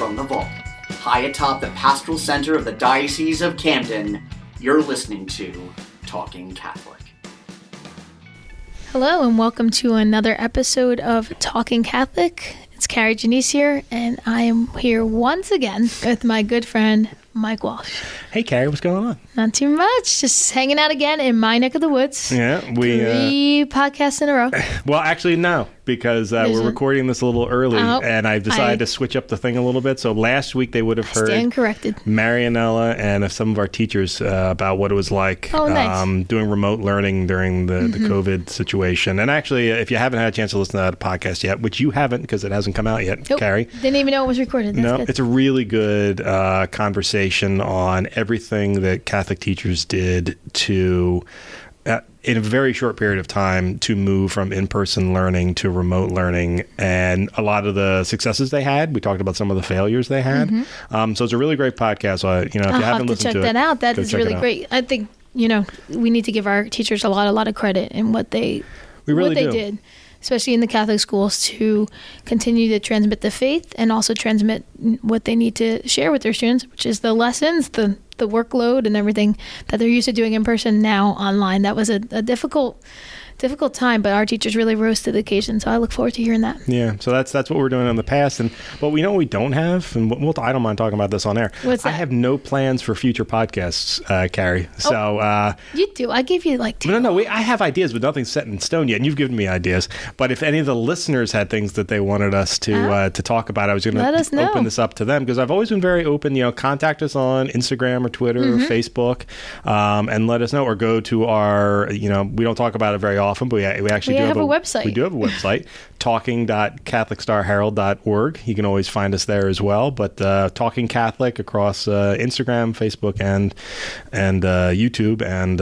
from the vault, high atop the pastoral center of the Diocese of Camden, you're listening to Talking Catholic. Hello and welcome to another episode of Talking Catholic. It's Kari, Janisse here, and I am here once again with my good friend, Mike Walsh. Hey, Kari, what's going on? Not too much. Just hanging out again in my neck of the woods. Yeah, Three podcasts in a row. Well, actually, no, because we're recording this a little early, and I've decided to switch up the thing a little bit. So last week they would have heard Stand corrected. Marianella and some of our teachers about what it was like doing remote learning during the COVID situation. And actually, if you haven't had a chance to listen to that podcast yet, which you haven't because it hasn't come out yet, nope. Kari. Didn't even know it was recorded. That's good. It's a really good conversation on everything that Catholic teachers did to, in a very short period of time, to move from in-person learning to remote learning, and a lot of the successes they had. We talked about some of the failures they had. So it's a really great podcast. If you haven't listened to it, check that out. That is really great. I think, we need to give our teachers a lot of credit in what they did, especially in the Catholic schools, to continue to transmit the faith and also transmit what they need to share with their students, which is the lessons, the workload and everything that they're used to doing in person, now online. That was a difficult time, but our teachers really rose to the occasion. So I look forward to hearing that. Yeah, so that's what we're doing in the past. But we know what we don't have, and I don't mind talking about this on air. What's that? I have no plans for future podcasts, Kari. So you do. I gave you two. No. I have ideas, but nothing's set in stone yet. And you've given me ideas. But if any of the listeners had things that they wanted us to talk about, I was going to open this up to them, because I've always been very open. Contact us on Instagram or Twitter or Facebook, and let us know, or go to our. We don't talk about it very often. But we actually do have a website. We do have a website, talking.catholicstarherald.org. You can always find us there as well. But Talking Catholic across Instagram, Facebook, and YouTube, and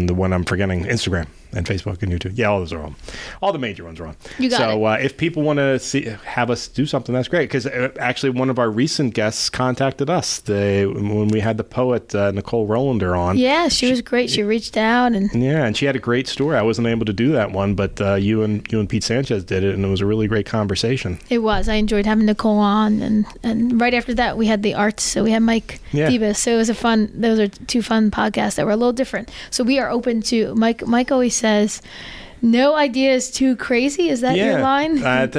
the one I'm forgetting, Instagram and Facebook and YouTube. Yeah, all those are on. All the major ones are on. You got it. If people want to have us do something, that's great. Because actually, one of our recent guests contacted us when we had the poet Nicole Rolander on. Yeah, she was great. She reached out and she had a great story. I wasn't able to do that one, but you and Pete Sanchez did it, and it was a really great conversation. It was. I enjoyed having Nicole on, and right after that, we had the arts. So we had Mike Debus. So it was those are two fun podcasts that were a little different. So we are open to Mike. Mike always says, no idea is too crazy. Is that your line? That's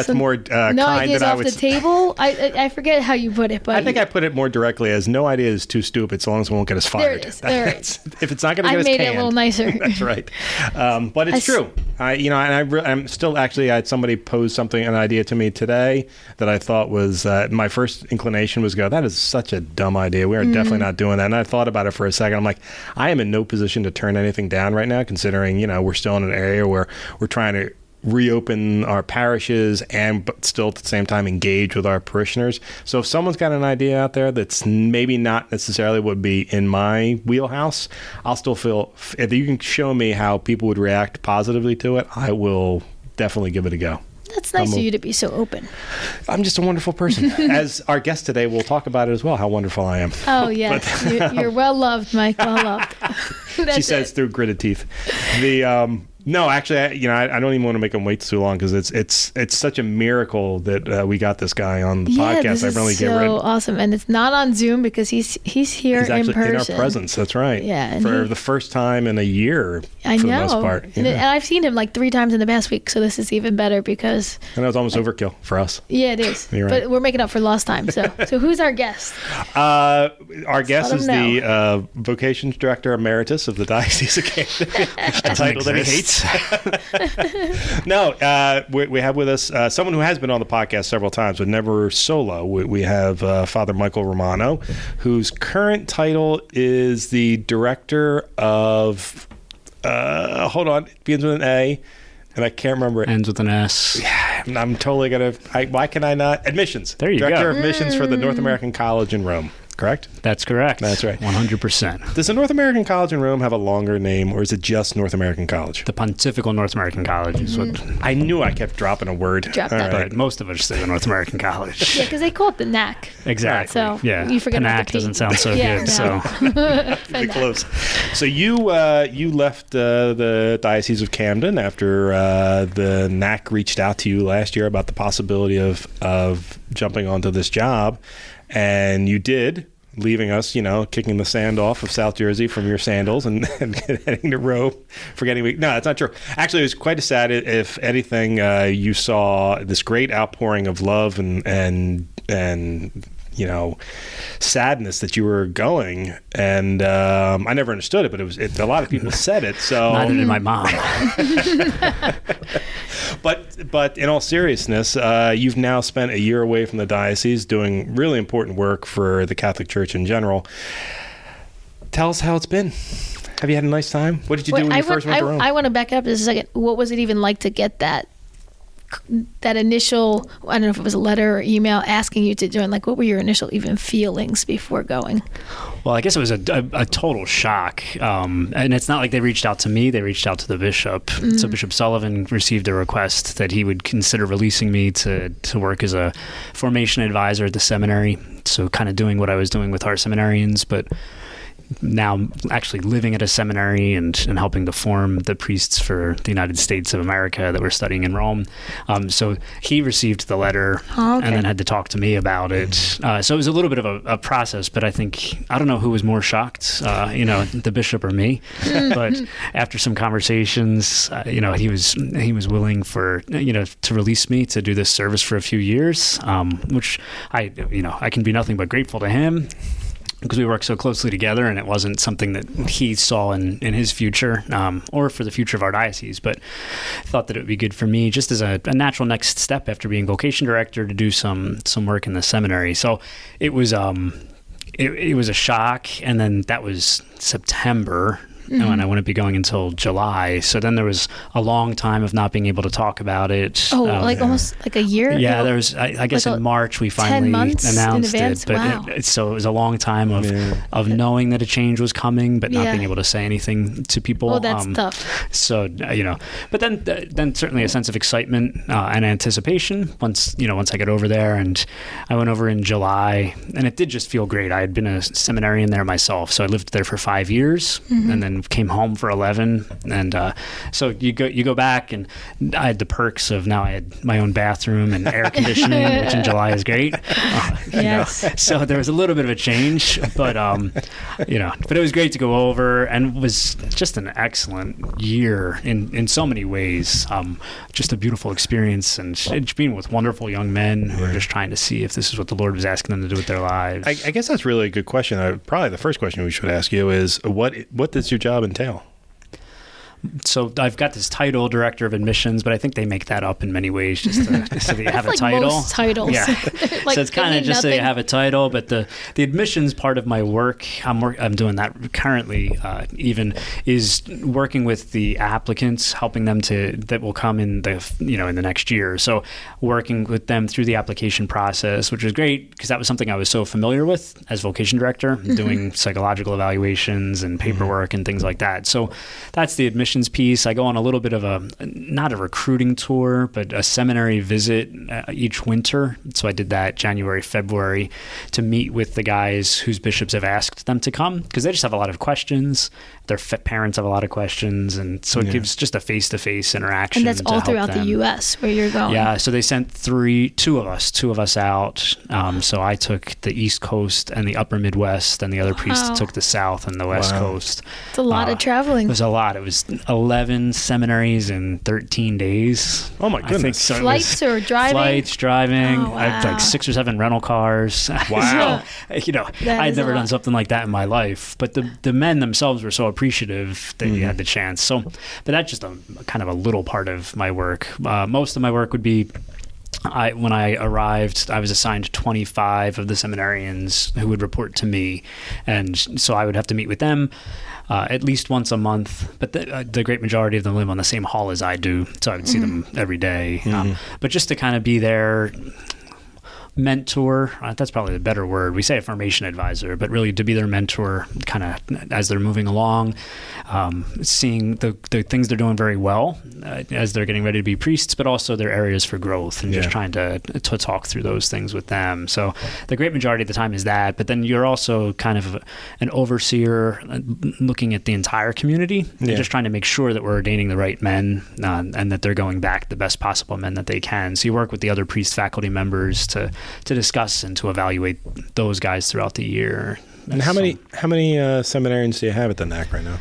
so more no kind ideas than I off would the table. I forget how you put it, but I think I put it more directly as no idea is too stupid, so long as it won't get us fired. There it is. If it's not going to get us made canned, it a little nicer. That's right. But it's true. I'm still actually. I had somebody pose an idea to me today that I thought was my first inclination was that is such a dumb idea. We are definitely not doing that. And I thought about it for a second. I'm like, I am in no position to turn anything down right now, considering we're still in an area where we're trying to reopen our parishes but still at the same time engage with our parishioners. So if someone's got an idea out there that's maybe not necessarily would be in my wheelhouse, I'll still feel, if you can show me how people would react positively to it, I will definitely give it a go. That's nice of you to be so open. I'm just a wonderful person. As our guest today, we'll talk about it as well, how wonderful I am. Oh, yes. You're well loved, Mike. Well loved. She says through gritted teeth. No, actually, I don't even want to make them wait too long, because it's such a miracle that we got this guy on the podcast. This is so awesome, and it's not on Zoom because he's here in person. In our presence. That's right. Yeah, for the first time in a year. For the most part. Yeah. And I've seen him 3 times in the past week, so this is even better because. I know it's almost overkill for us. Yeah, it is. You're right. But we're making up for lost time. So who's our guest? Our guest is the Vocations Director Emeritus of the Diocese of Camden. A title that he hates. No, we have with us someone who has been on the podcast several times, but never solo. We have Father Michael Romano, whose current title is the Director of, it begins with an A, and I can't remember it. Ends with an S. Yeah, I'm totally going to, why can I not? Admissions. There you Director go. of Admissions for the North American College in Rome. correct? That's correct. That's right. 100%. Does the North American College in Rome have a longer name, or is it just North American College? The Pontifical North American College is what... I knew I kept dropping a word. Drop that. But most of us say the North American College. Yeah, because they call it the NAC. Exactly. So you forget about PNAC the P. doesn't sound so Yeah, good. no. So Pretty close. So you left the Diocese of Camden after the NAC reached out to you last year about the possibility of jumping onto this job, and you did, leaving us, kicking the sand off of South Jersey from your sandals and heading to Rome, forgetting no, that's not true. Actually, it was quite a sad, if anything, you saw this great outpouring of love and sadness that you were going, and I never understood it, but a lot of people said it. So neither did my mom. But in all seriousness, you've now spent a year away from the diocese doing really important work for the Catholic Church in general. Tell us how it's been. Have you had a nice time? What did you do when you first went to Rome? I want to back up just a second. What was it even like to get that initial, I don't know if it was a letter or email asking you to join? Like, what were your initial even feelings before going? Well, I guess it was a total shock. And it's not like they reached out to me. They reached out to the bishop. Mm-hmm. So Bishop Sullivan received a request that he would consider releasing me to work as a formation advisor at the seminary. So kind of doing what I was doing with our seminarians, but now actually living at a seminary and helping to form the priests for the United States of America that we're studying in Rome. So he received the letter and then had to talk to me about it. So it was a little bit of a process, but I don't know who was more shocked, the bishop or me. But after some conversations, he was willing to release me to do this service for a few years, which I can be nothing but grateful to him, because we work so closely together, and it wasn't something that he saw in his future or for the future of our diocese, but thought that it would be good for me just as a natural next step after being vocation director to do some work in the seminary. So it was it was a shock, and then that was September. Mm-hmm. And I wouldn't be going until July. So then there was a long time of not being able to talk about it. Oh, almost like a year? Yeah, there was, I guess in March we finally 10 months announced in advance? it. But wow. So it was a long time of knowing that a change was coming, but not being able to say anything to people. Oh, that's tough. So, but then certainly a sense of excitement and anticipation once I got over there. And I went over in July, and it did just feel great. I had been a seminarian there myself. So I lived there for 5 years, and then came home for 11, and so you go back, and I had the perks of now I had my own bathroom and air conditioning, which in July is great. Yes. So there was a little bit of a change, but but it was great to go over, and was just an excellent year in so many ways. Just a beautiful experience, and being with wonderful young men who are just trying to see if this is what the Lord was asking them to do with their lives. I guess that's really a good question. Probably the first question we should ask you is, what does your job entail? So I've got this title, Director of Admissions, but I think they make that up in many ways just so that you have a title. Most titles. Yeah. So it's kind of just so you have a title, but the admissions part of my work, I'm doing that currently, even is working with the applicants, helping them that will come in in the next year. So working with them through the application process, which is great because that was something I was so familiar with as vocation director, doing psychological evaluations and paperwork and things like that. So that's the admissions piece. I go on a little bit of not a recruiting tour, but a seminary visit each winter. So I did that January, February to meet with the guys whose bishops have asked them to come, because they just have a lot of questions. Their parents have a lot of questions. And so it gives just a face-to-face interaction. And that's all throughout the U.S. where you're going. Yeah. So they sent two of us out. So I took the East Coast and the Upper Midwest, and the other priest took the South and the West Coast. It's a lot of traveling. It was a lot. It was 11 seminaries in 13 days. Oh my goodness. So Flights or driving? Flights, driving. Oh, wow. I had like 6 or 7 rental cars. Wow. I had never done something like that in my life. But the men themselves were so appreciative that you had the chance. So, but that's just a kind of a little part of my work. Most of my work would be, when I arrived, I was assigned 25 of the seminarians who would report to me. And so I would have to meet with them at least once a month. But the great majority of them live on the same hall as I do. So I would see them every day. But just to kind of be there, mentor. That's probably the better word. We say a formation advisor, but really to be their mentor kind of as they're moving along, seeing the things they're doing very well as they're getting ready to be priests, but also their areas for growth, and just trying to talk through those things with them. So the great majority of the time is that, but then you're also kind of an overseer looking at the entire community and just trying to make sure that we're ordaining the right men and that they're going back the best possible men that they can. So you work with the other priest faculty members to discuss and to evaluate those guys throughout the year. And how many seminarians do you have at the NAC right now,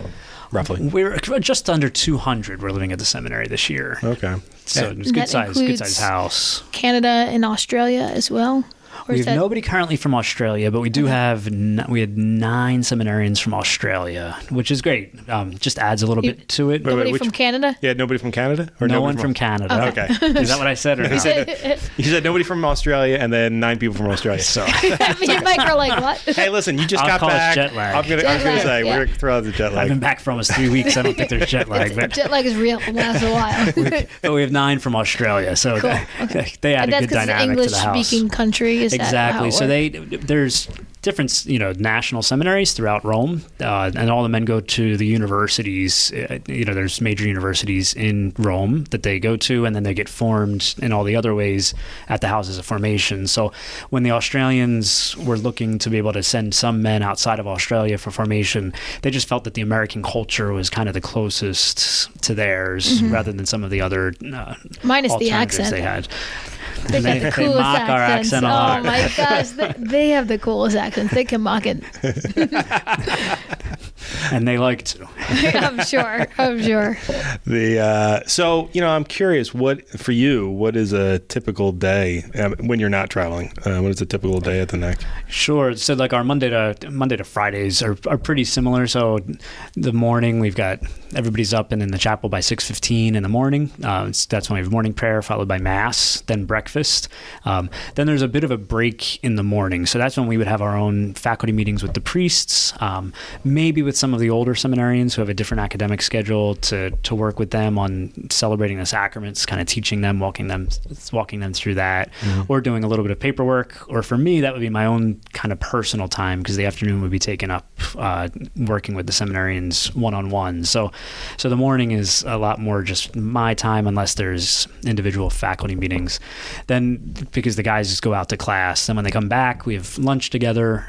roughly? We're just under 200. We're living at the seminary this year. Okay, so it's good size house. Canada and Australia as well. We have nobody currently from Australia, but we do have we had 9 seminarians from Australia, which is great. Just adds a little bit to it. Nobody from Canada? Yeah, nobody from Canada? Or no one from Canada. Okay. Is that what I said? Or no? You said nobody from Australia and then 9 people from Australia. So me and Mike are like, what? Hey, listen, you just got back. Jet lag. I was going to say, we're going to throw out the jet lag. I've been back for almost 3 weeks. I don't think there's jet lag. But jet lag is real. It lasts a while. But we have 9 from Australia. So cool. they add a good dynamic to the house. That's because it's an English-speaking country. Is exactly. That how it there's different, national seminaries throughout Rome, and all the men go to the universities. There's major universities in Rome that they go to, and then they get formed in all the other ways at the houses of formation. So when the Australians were looking to be able to send some men outside of Australia for formation, they just felt that the American culture was kind of the closest to theirs, rather than some of the other minus the accent they had. They got the coolest mock our accent a lot. Oh my gosh, they have the coolest accents. They can mock it. And they like to. I'm sure. So I'm curious. What is a typical day when you're not traveling? What is a typical day at the NAC? Sure. So like our Monday to Fridays are pretty similar. So the morning we've got everybody's up and in the chapel by 6:15 in the morning. That's when we have morning prayer followed by mass, then breakfast. Then there's a bit of a break in the morning. So that's when we would have our own faculty meetings with the priests, maybe with some of the older seminarians who have a different academic schedule to work with them on celebrating the sacraments, kind of teaching them, walking them through that, or doing a little bit of paperwork. Or for me, that would be my own kind of personal time, because the afternoon would be taken up working with the seminarians one-on-one. So the morning is a lot more just my time, unless there's individual faculty meetings. Then, because the guys just go out to class, then when they come back, we have lunch together.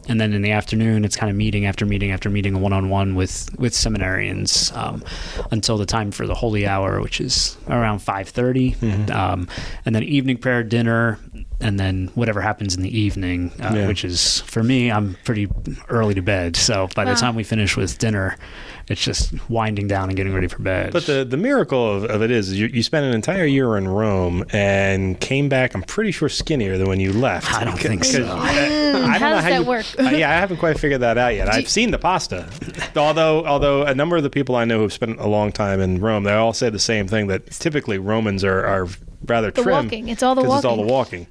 And then in the afternoon, it's kind of meeting after meeting after meeting, one-on-one with seminarians until the time for the holy hour, which is around 5:30. And then evening prayer, dinner, and then whatever happens in the evening, which is, for me, I'm pretty early to bed. So by the time we finish with dinner, it's just winding down and getting ready for bed. But the miracle of it is you spent an entire year in Rome and came back, I'm pretty sure, skinnier than when you left. I don't think so. How does that work? I haven't quite figured that out yet. I've seen the pasta. Although a number of the people I know who've spent a long time in Rome, they all say the same thing, that typically Romans are rather trim. Walking. It's all the walking. It's all the walking.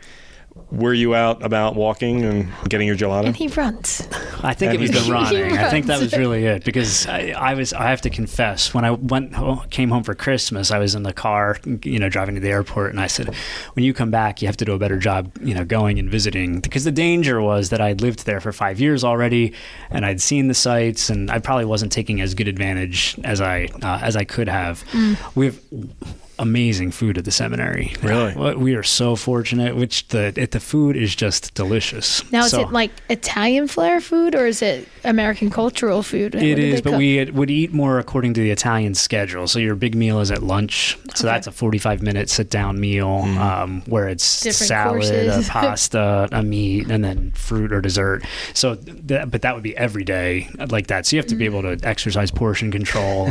Were you out about walking and getting your gelato? And he runs. I think it was the running. I think that was really it, because I have to confess, when I came home for Christmas, I was in the car, driving to the airport, and I said, when you come back, you have to do a better job, going and visiting, because the danger was that I'd lived there for 5 years already, and I'd seen the sights, and I probably wasn't taking as good advantage as I could have. We have amazing food at the seminary. Really? We are so fortunate, the food is just delicious. Now, is it like Italian flair food, or is it American cultural food? It is, but we would eat more according to the Italian schedule. So your big meal is at lunch. So that's a 45-minute sit-down meal where it's different salad, courses. a pasta, a meat, and then fruit or dessert. So, but that would be every day like that. So you have to be able to exercise portion control.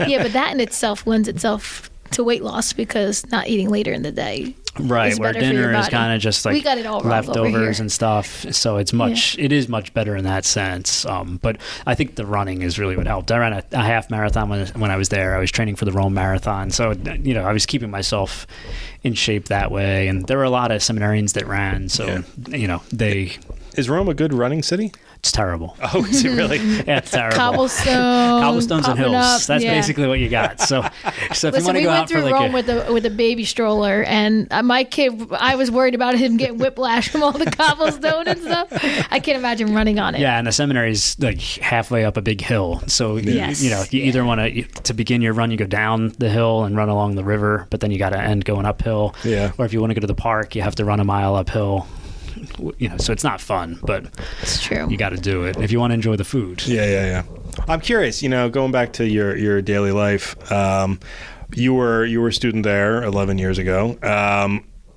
Yeah, but that in itself lends itself to weight loss, because not eating later in the day, right, where dinner is kind of just like we got it all leftovers and stuff. So it is much better in that sense. But I think the running is really what helped. I ran a half marathon when I was there. I was training for the Rome Marathon, so I was keeping myself in shape that way. And there were a lot of seminarians that ran, so Is Rome a good running city? It's terrible. Oh, is it really? Yeah, it's terrible. Cobblestones and hills. up. That's basically what you got. So if you want to go out for we went through Rome with a baby stroller, and my kid, I was worried about him getting whiplash from all the cobblestone and stuff. I can't imagine running on it. Yeah, and the seminary is like halfway up a big hill. So you either want to begin your run, you go down the hill and run along the river, but then you got to end going uphill. Yeah. Or if you want to go to the park, you have to run a mile uphill. So it's not fun, but it's true. You got to do it if you want to enjoy the food. Yeah. I'm curious, going back to your daily life, you were a student there 11 years ago.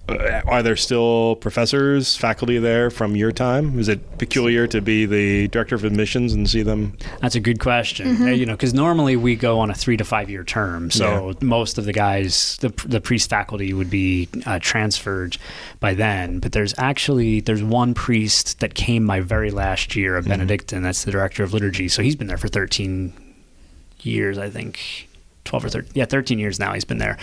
Are there still professors, faculty there from your time? Is it peculiar to be the director of admissions and see them? That's a good question. Because normally we go on a 3 to 5 year term. So most of the guys, the priest faculty would be transferred by then. But there's one priest that came my very last year, a Benedictine. That's the director of liturgy. So he's been there for 13 years, I think. 12 or 13, 13 years now he's been there.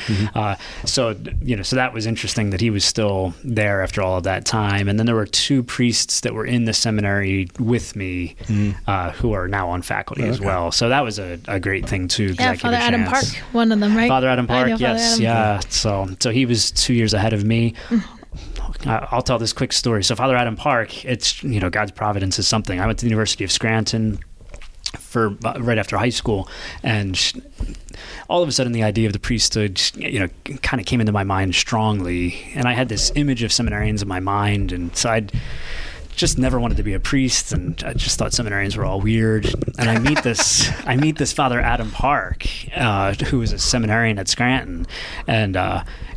So that was interesting that he was still there after all of that time. And then there were 2 priests that were in the seminary with me who are now on faculty as well. So that was a great thing too. Yeah, Father Adam Park, one of them, right? Father Adam Park, yes. Yeah. So he was 2 years ahead of me. I'll tell this quick story. So Father Adam Park, it's, God's providence is something. I went to the University of Scranton for right after high school, and all of a sudden the idea of the priesthood kind of came into my mind strongly, and I had this image of seminarians in my mind, and so I'd just never wanted to be a priest, and I just thought seminarians were all weird. And I meet this Father Adam Park, who was a seminarian at Scranton, and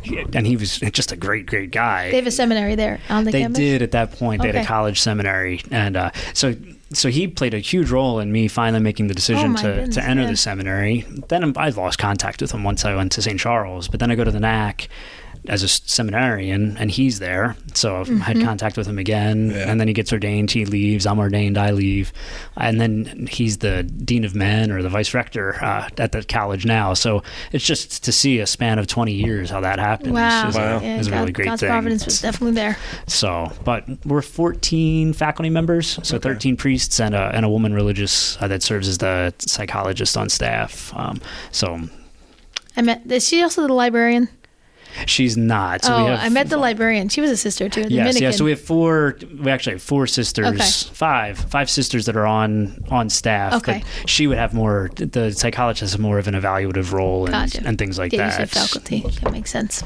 he was just a great guy. They have a seminary there on the campus? They did at that point. They had a college seminary, and so he played a huge role in me finally making the decision to enter the seminary. Then I lost contact with him once I went to St. Charles, but then I go to the NAC as a seminarian, and he's there. So I had contact with him again, and then he gets ordained, he leaves, I'm ordained, I leave. And then he's the dean of men or the vice rector at the college now. So it's just to see a span of 20 years how that happened. Wow. Is a really great God's thing. God's providence was definitely there. So, but we're 14 faculty members, so 13 priests and a woman religious that serves as the psychologist on staff. Is she also the librarian? She's not. So I met the librarian. She was a sister too. Yes, yeah. So we actually have 4 sisters. Okay. Five sisters that are on staff. Okay. But she would have more. The psychologist has more of an evaluative role and things like that. You said faculty. That makes sense.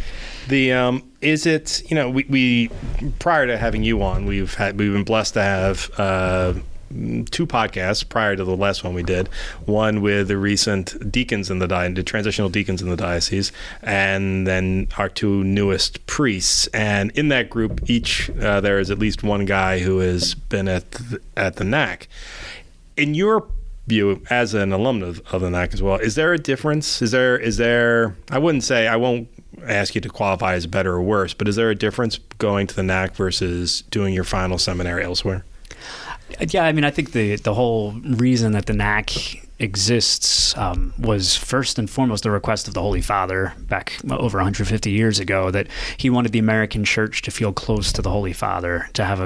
Is it we prior to having you on, we've been blessed to have 2 podcasts prior to the last one we did. One with the recent deacons in the transitional deacons in the diocese, and then our 2 newest priests. And in that group, each there is at least one guy who has been at the NAC. In your view, as an alumna of the NAC as well, is there a difference? Is there? I won't ask you to qualify as better or worse, but is there a difference going to the NAC versus doing your final seminary elsewhere? Yeah, I mean, I think the whole reason that the NAC exists was first and foremost the request of the Holy Father back over 150 years ago, that he wanted the American Church to feel close to the Holy Father, to have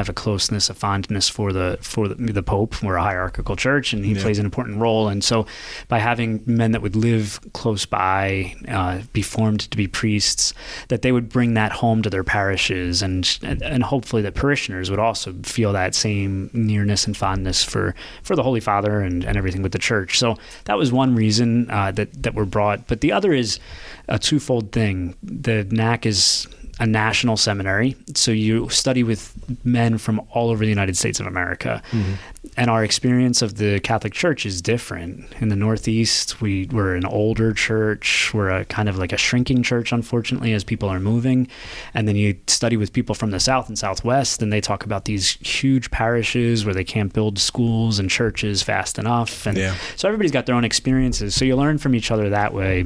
a closeness, a fondness for the Pope. We're a hierarchical church, and he plays an important role. And so, by having men that would live close by, be formed to be priests, that they would bring that home to their parishes, and hopefully that parishioners would also feel that same nearness and fondness for the Holy Father and everything with the church. So that was one reason that we're brought. But the other is a twofold thing. The NAC is a national seminary, so you study with men from all over the United States of America. And our experience of the Catholic Church is different. In the Northeast, we're an older church. We're a kind of like a shrinking church, unfortunately, as people are moving. And then you study with people from the South and Southwest, and they talk about these huge parishes where they can't build schools and churches fast enough. And so everybody's got their own experiences. So you learn from each other that way.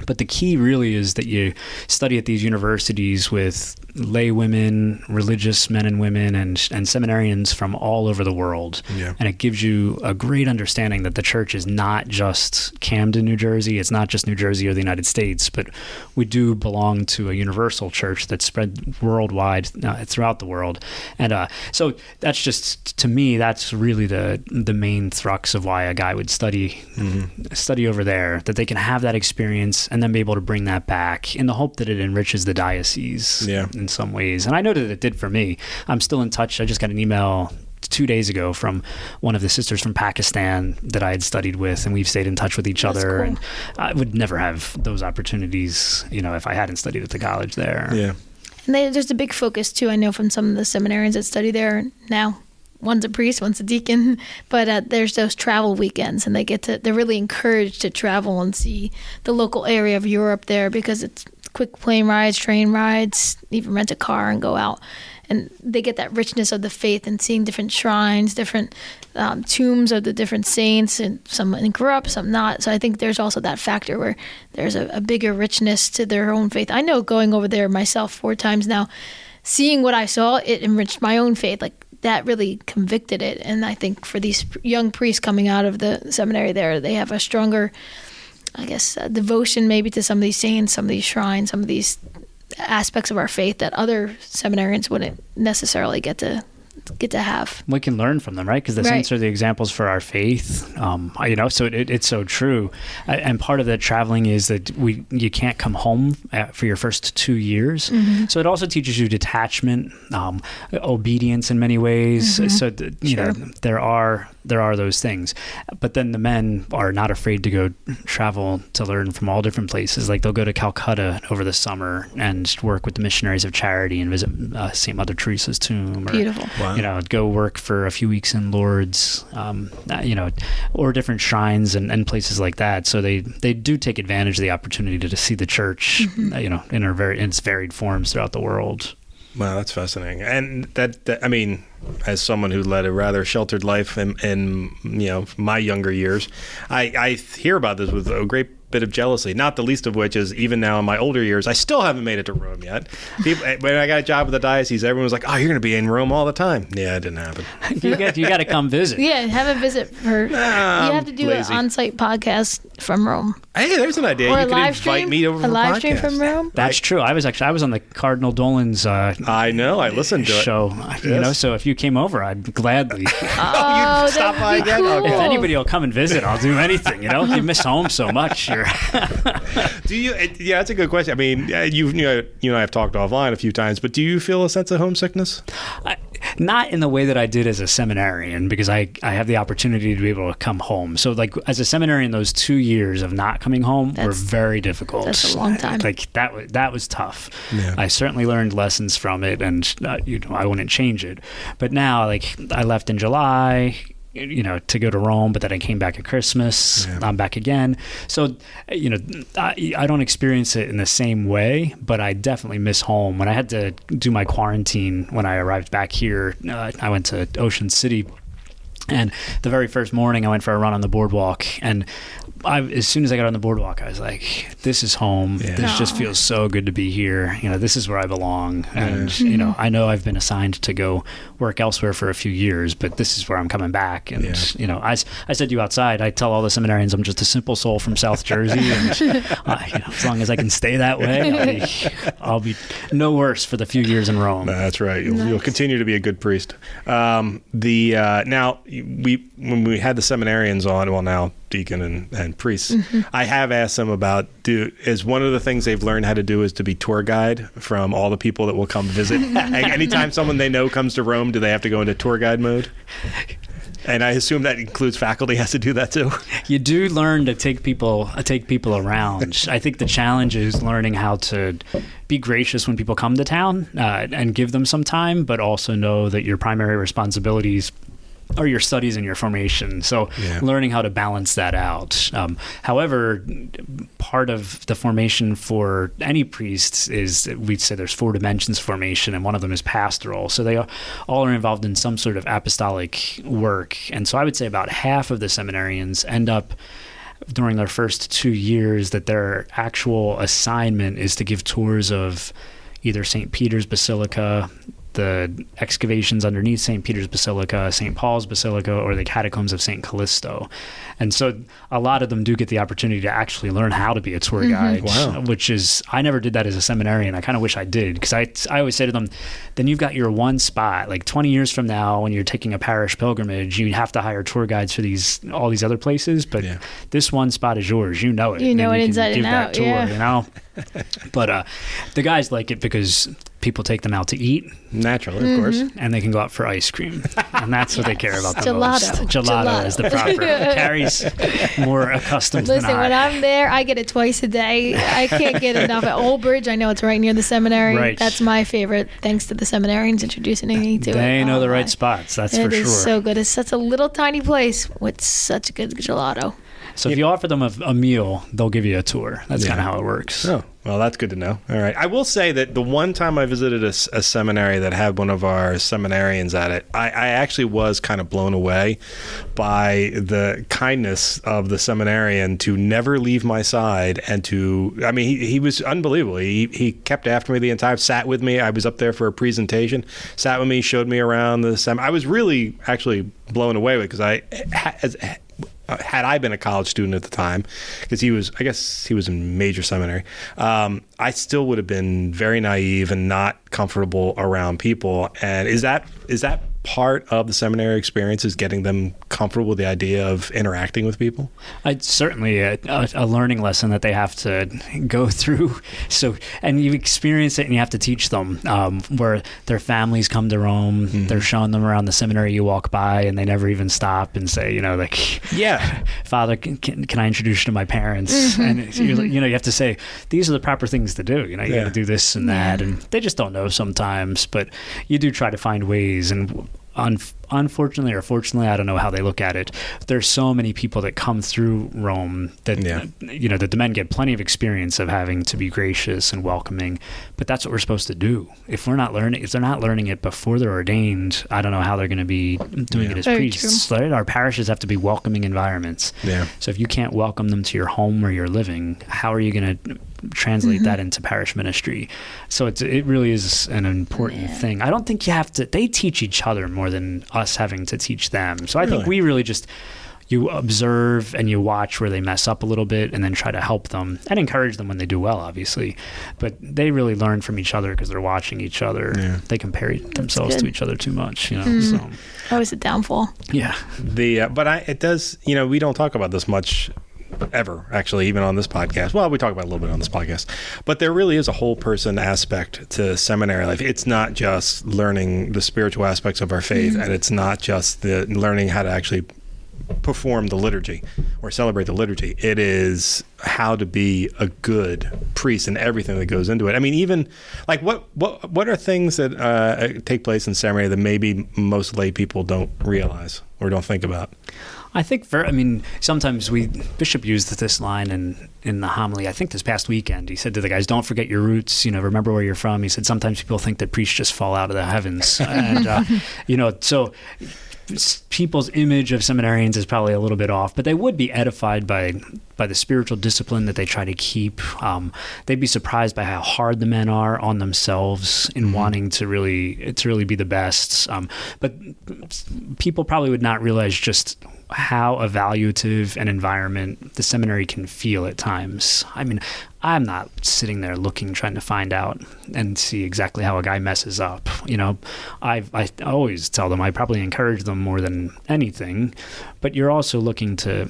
But the key really is that you study at these universities with lay women, religious men and women, and seminarians from all over the world. Yeah. And it gives you a great understanding that the church is not just Camden, New Jersey. It's not just New Jersey or the United States, but we do belong to a universal church that's spread worldwide throughout the world. And so that's just, to me, that's really the main crux of why a guy would study over there, that they can have that experience and then be able to bring that back in the hope that it enriches the diocese in some ways. And I know that it did for me. I'm still in touch. I just got an email 2 days ago from one of the sisters from Pakistan that I had studied with, and we've stayed in touch with each other. Cool. And I would never have those opportunities, if I hadn't studied at the college there. Yeah. And there's a big focus too, I know, from some of the seminarians that study there now. One's a priest, one's a deacon, but there's those travel weekends, and they're really encouraged to travel and see the local area of Europe there, because it's quick plane rides, train rides, even rent a car and go out. And they get that richness of the faith and seeing different shrines, different tombs of the different saints, and some corrupt, some not. So I think there's also that factor where there's a bigger richness to their own faith. I know, going over there myself 4 times now, seeing what I saw, it enriched my own faith. Like, that really convicted it. And I think for these young priests coming out of the seminary there, they have a stronger, I guess, devotion maybe to some of these saints, some of these shrines, some of these aspects of our faith that other seminarians wouldn't necessarily get to have. We can learn from them, right? Because the saints are the examples for our faith. So it's so true. And part of the traveling is that you can't come home for your first 2 years. Mm-hmm. So it also teaches you detachment, obedience in many ways. Mm-hmm. So there are those things. But then the men are not afraid to go travel to learn from all different places. Like, they'll go to Calcutta over the summer and work with the Missionaries of Charity and visit St. Mother Teresa's tomb. Beautiful. Wow. Go work for a few weeks in Lourdes, or different shrines and places like that. So they do take advantage of the opportunity to see the church, in its varied forms throughout the world. Wow, that's fascinating. And that I mean, as someone who led a rather sheltered life in my younger years, I hear about this with a great bit of jealousy, not the least of which is, even now in my older years, I still haven't made it to Rome yet. When I got a job with the diocese, everyone was like, "Oh, you're going to be in Rome all the time." Yeah, it didn't happen. You got to come visit. Yeah, have a visit for. You have to do an on-site podcast from Rome. Hey, there's an idea. Or you could invite me over for a live podcast. Stream from Rome. That's true. I was on the Cardinal Dolan's. I know. I listened to show. Yes. So if you came over, I'd gladly. You'd stop by again. Cool. Okay. If anybody will come and visit, I'll do anything. You miss home so much. Do you? Yeah, that's a good question. I mean, you and I have talked offline a few times, but do you feel a sense of homesickness? Not in the way that I did as a seminarian, because I have the opportunity to be able to come home. So, like, as a seminarian, those 2 years of not coming home were very difficult. That's a long time. Like, that was tough. Yeah. I certainly learned lessons from it, and I wouldn't change it. But now, like, I left in July, to go to Rome, but then I came back at Christmas. Yeah. I'm back again. So, I don't experience it in the same way, but I definitely miss home. When I had to do my quarantine when I arrived back here, I went to Ocean City, and the very first morning I went for a run on the boardwalk, and as soon as I got on the boardwalk, I was like, this is home. Yeah. This just feels so good to be here. This is where I belong. And, I know I've been assigned to go work elsewhere for a few years, but this is where I'm coming back. And, I said to you outside, I tell all the seminarians I'm just a simple soul from South Jersey. And, as long as I can stay that way, I'll be no worse for the few years in Rome. That's right. You'll continue to be a good priest. Now, when we had the seminarians on, well, now deacon and priests, I have asked them about, is one of the things they've learned how to do is to be tour guide from all the people that will come visit. Anytime someone they know comes to Rome, do they have to go into tour guide mode? And I assume that includes faculty has to do that too. You do learn to take people around. I think the challenge is learning how to be gracious when people come to town and give them some time, but also know that your primary responsibilities are your studies and your formation. So learning how to balance that out. However, part of the formation for any priest is, we'd say there's 4 dimensions of formation, and one of them is pastoral. So they all are involved in some sort of apostolic work. And so I would say about half of the seminarians end up during their first 2 years that their actual assignment is to give tours of either St. Peter's Basilica, the excavations underneath St. Peter's Basilica, St. Paul's Basilica, or the catacombs of St. Callisto. And so a lot of them do get the opportunity to actually learn how to be a tour guide, which is, I never did that as a seminarian. I kind of wish I did, because I always say to them, then you've got your one spot. Like 20 years from now, when you're taking a parish pilgrimage, you have to hire tour guides for all these other places, but this one spot is yours. You know it. You know it inside and out. Tour, you know? But the guys like it because people take them out to eat. Naturally, of course. And they can go out for ice cream. And that's what they care about the Gelato. most. Gelato is the proper. Kari's more accustomed than I. Listen, when I'm there, I get it twice a day. I can't get enough. At Old Bridge, I know it's right near the seminary. Right. That's my favorite, thanks to the seminarians introducing me to it. They know the right spots, that's for sure. It is so good. It's such a little tiny place with such good gelato. So if you offer them a meal, they'll give you a tour. That's kind of how it works. Oh, well, that's good to know. All right. I will say that the one time I visited a seminary that had one of our seminarians at it, I actually was kind of blown away by the kindness of the seminarian to never leave my side and he was unbelievable. He kept after me the entire time, sat with me. I was up there for a presentation, sat with me, showed me around the seminary. I was really actually blown away with it because had I been a college student at the time, because I guess he was in major seminary, I still would have been very naive and not comfortable around people. And is that part of the seminary experience, is getting them comfortable with the idea of interacting with people? It's certainly a learning lesson that they have to go through. So, and you experience it and you have to teach them, where their families come to Rome, they're showing them around the seminary, you walk by and they never even stop and say, Father, can I introduce you to my parents? And you have to say, these are the proper things to do. You got to do this and that. And they just don't know sometimes, but you do try to find ways. And unfortunately or fortunately, I don't know how they look at it, there's so many people that come through Rome that that the men get plenty of experience of having to be gracious and welcoming, but that's what we're supposed to do. If they're not learning it before they're ordained, I don't know how they're going to be doing it as priests. Right? Our parishes have to be welcoming environments. So if you can't welcome them to your home where you're living, how are you going to translate that into parish ministry? So it really is an important thing. I don't think you have to, they teach each other more than us having to teach them. So I think we really just, you observe and you watch where they mess up a little bit and then try to help them and encourage them when they do well, obviously. But they really learn from each other because they're watching each other. They compare themselves to each other too much, so. Always a downfall. Yeah. It does, we don't talk about this much ever, actually, even on this podcast. Well, we talk about it a little bit on this podcast, but there really is a whole person aspect to seminary life. It's not just learning the spiritual aspects of our faith, and it's not just the learning how to actually perform the liturgy or celebrate the liturgy. It is how to be a good priest and everything that goes into it. I mean, even like what are things that take place in seminary that maybe most lay people don't realize or don't think about? I think sometimes Bishop used this line in the homily, I think this past weekend. He said to the guys, don't forget your roots, remember where you're from. He said, sometimes people think that priests just fall out of the heavens. And, so people's image of seminarians is probably a little bit off, but they would be edified by the spiritual discipline that they try to keep. They'd be surprised by how hard the men are on themselves in wanting to really be the best. But people probably would not realize just how evaluative an environment the seminary can feel at times. I mean, I'm not sitting there trying to find out and see exactly how a guy messes up. I always tell them, I probably encourage them more than anything, but you're also looking to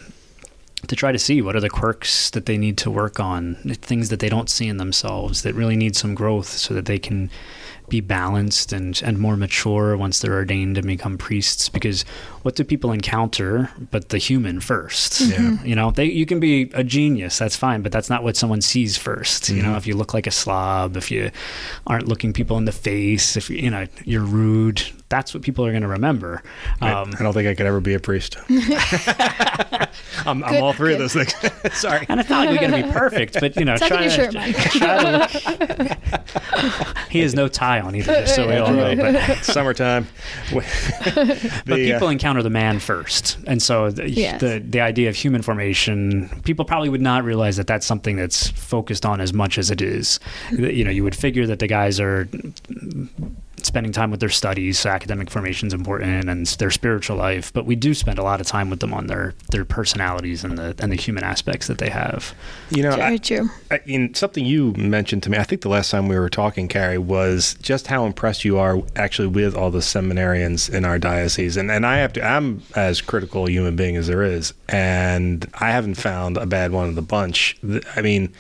try to see what are the quirks that they need to work on, things that they don't see in themselves that really need some growth so that they can be balanced and more mature once they're ordained and become priests. Because what do people encounter but the human first? You can be a genius, that's fine, but that's not what someone sees first. If you look like a slob, if you aren't looking people in the face, if you're rude, that's what people are going to remember. I don't think I could ever be a priest. I'm all three of those things. Sorry. And it's not like we're going to be perfect, but try to look. He has no tie tie on either, just so we all know. But summertime. But people encounter the man first. And so the idea of human formation, people probably would not realize that that's something that's focused on as much as it is. You would figure that the guys are spending time with their studies, so academic formation is important, and their spiritual life, but we do spend a lot of time with them on their personalities and the human aspects that they have. Very true. Something you mentioned to me, I think the last time we were talking, Kari, was just how impressed you are actually with all the seminarians in our diocese. And I'm as critical a human being as there is, and I haven't found a bad one of the bunch. I mean,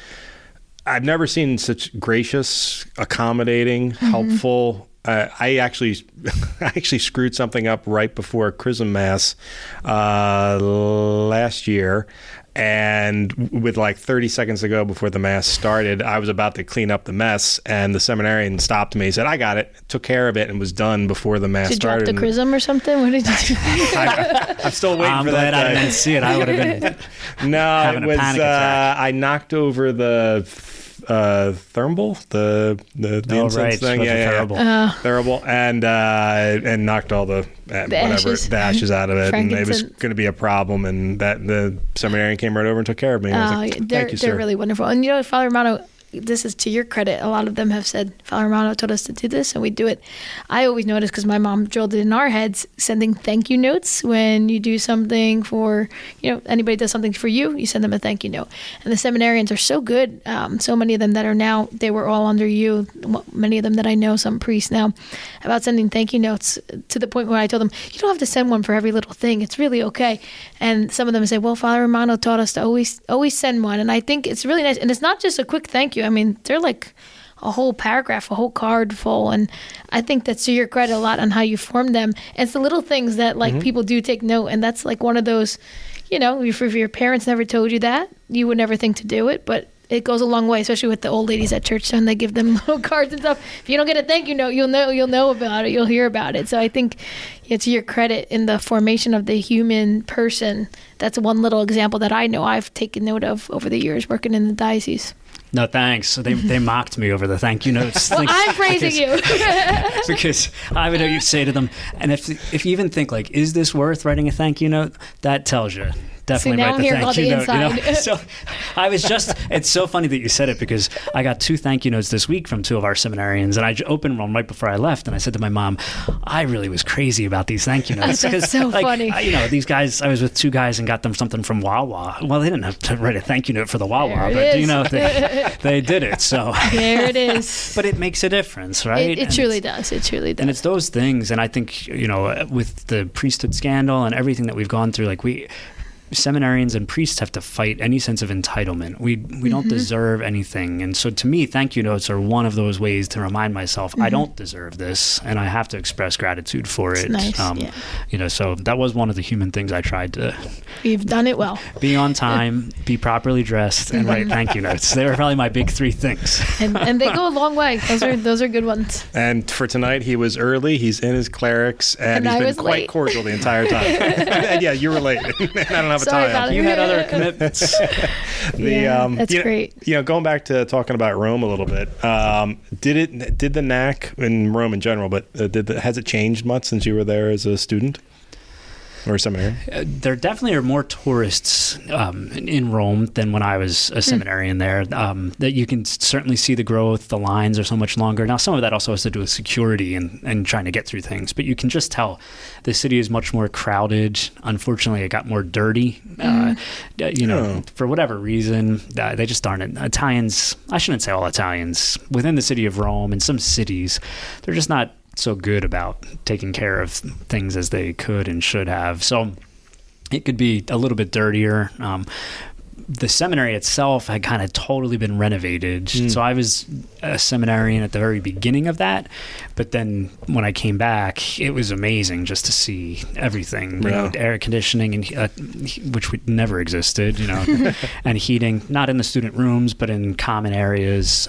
I've never seen such gracious, accommodating, helpful. I actually screwed something up right before Chrism Mass last year, and with like 30 seconds to go before the Mass started, I was about to clean up the mess, and the seminarian stopped me. He said, "I got it," took care of it, and was done before the Mass started. Did you drop the chrism or something? What did you do? I'm still waiting for that. I'm glad I didn't see it. I would have been having a panic attack. I knocked over the thermal, the incense thing, thurible, and knocked all the ashes out of it, and it was going to be a problem, and that the seminarian came right over and took care of me. Thank you, sir. They're really wonderful, and Father Romano, this is to your credit. A lot of them have said, Father Romano told us to do this, and we do it. I always notice, because my mom drilled it in our heads, sending thank you notes when you do something for, anybody does something for you, you send them a thank you note. And the seminarians are so good. So many of them that are now, they were all under you. Many of them that I know, some priests now, about sending thank you notes, to the point where I told them, you don't have to send one for every little thing. It's really okay. And some of them say, well, Father Romano taught us to always send one. And I think it's really nice. And it's not just a quick thank you. I mean, they're like a whole paragraph, a whole card full. And I think that's to your credit a lot on how you formed them. And it's the little things that people do take note. And that's like one of those, if your parents never told you that, you would never think to do it. But it goes a long way, especially with the old ladies at church when they give them little cards and stuff. If you don't get a thank you note, you'll know about it. You'll hear about it. So I think to your credit in the formation of the human person, that's one little example that I know I've taken note of over the years working in the diocese. No, thanks. So they mocked me over the thank you notes. Well, I'm praising you. Because I would say to them, and if you even think like, is this worth writing a thank you note? That tells you. Definitely write the thank you note. So I was it's so funny that you said it, because I got 2 thank you notes this week from 2 of our seminarians, and I opened one right before I left, and I said to my mom, I really was crazy about these thank you notes. That's so funny. These guys, I was with 2 guys and got them something from Wawa. Well, they didn't have to write a thank you note for the Wawa, but they did it. So there it is. But it makes a difference, right? It truly does. It truly does. And it's those things, and I think, with the priesthood scandal and everything that we've gone through, like seminarians and priests have to fight any sense of entitlement. We don't deserve anything. And so to me, thank you notes are one of those ways to remind myself, I don't deserve this, and I have to express gratitude for it. Nice. So that was one of the human things I tried to. You've done it well. Be on time, be properly dressed, and write thank you notes. They were probably my big 3 things. And they go a long way. Those are good ones. And for tonight, he was early. He's in his clerics, and he's been quite cordial the entire time. And yeah, you were late. I don't have a tie. You had other commitments. That's great. Going back to talking about Rome a little bit, did the NAC in Rome in general, but has it changed much since you were there as a student? Or seminary? There definitely are more tourists in Rome than when I was a seminarian there. That you can certainly see the growth. The lines are so much longer. Now, some of that also has to do with security and trying to get through things. But you can just tell the city is much more crowded. Unfortunately, it got more dirty. For whatever reason, they just aren't. Italians, I shouldn't say all Italians, within the city of Rome and some cities, they're just not so good about taking care of things as they could and should have. So it could be a little bit dirtier. The seminary itself had kind of totally been renovated. So I was a seminarian at the very beginning of that. But then when I came back, it was amazing just to see everything, air conditioning, and which never existed, and heating, not in the student rooms, but in common areas.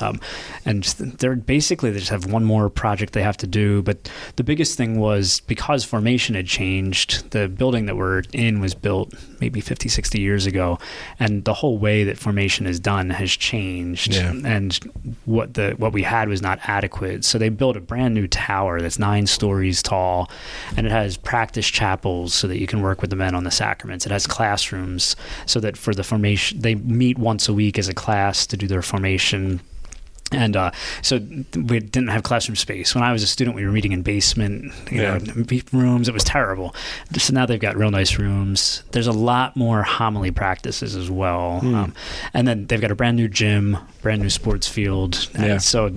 And they just have one more project they have to do. But the biggest thing was, because formation had changed, the building that we're in was built maybe 50, 60 years ago. And the whole way that formation is done has changed, and what we had was not adequate. So they built a brand new tower that's 9 stories tall, and it has practice chapels so that you can work with the men on the sacraments. It has classrooms so that for the formation, they meet once a week as a class to do their formation. And so we didn't have classroom space. When I was a student, we were meeting in basement, you know, rooms. It was terrible. So now they've got real nice rooms. There's a lot more homily practices as well. And then they've got a brand new gym, brand new sports field. And so